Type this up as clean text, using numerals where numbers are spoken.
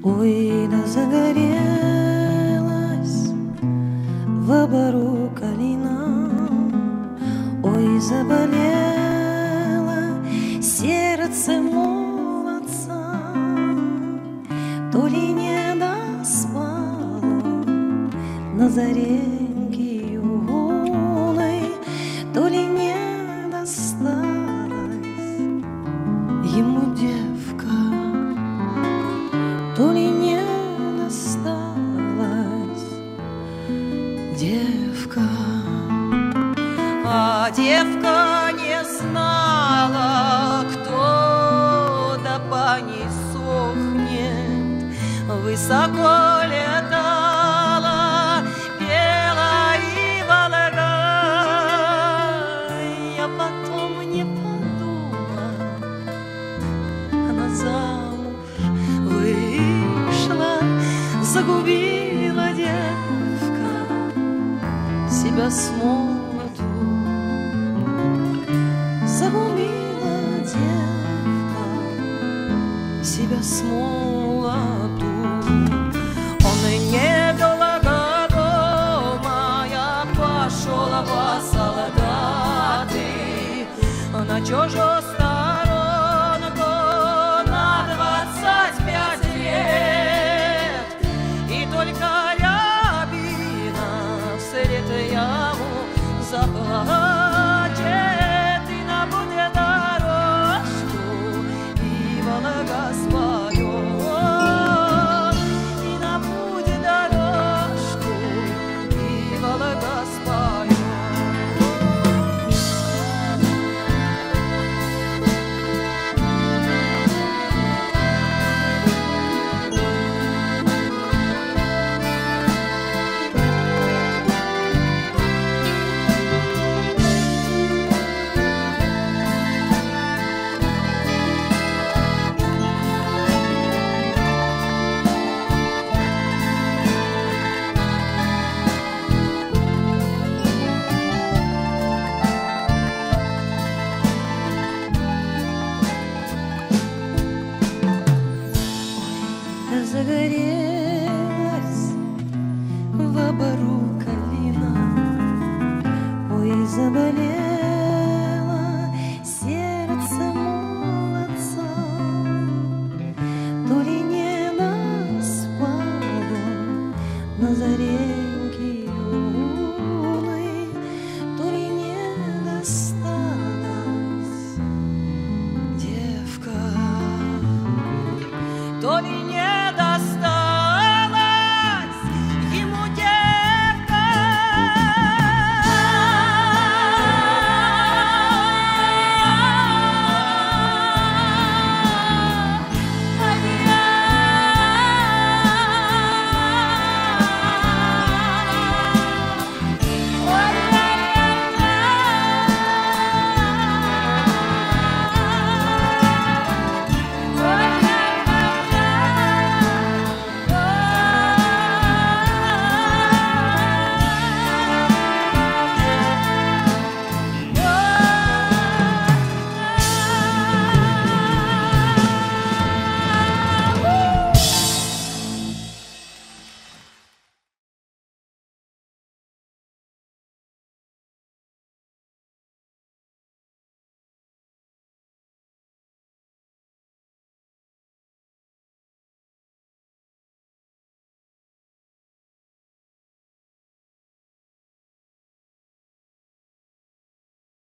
Ой, да загорелась в бору калина, ой, заболело сердце молодца, то ли не доспало на зареньке юной, то ли не досталась ему девка, то ли не досталась девка. А девка не знала, кто до бани сохнет, высоко летала, пела и волга. Я потом не подумала, она замуж вышла, загубила девка себя с молоду, Загубила девка себя с молоду. Он недолго дома, я пошел во солдаты на чужую сторонку на 25 лет, и только рябина вслед ему заплачет, и набудет дорожку, и Волга споет, и набудет дорожку, и Волга споет. Загорелась в бору калина, ой, заболело сердце молодца, то ли не доспало на зареньке юной, то ли не досталась девка, То ли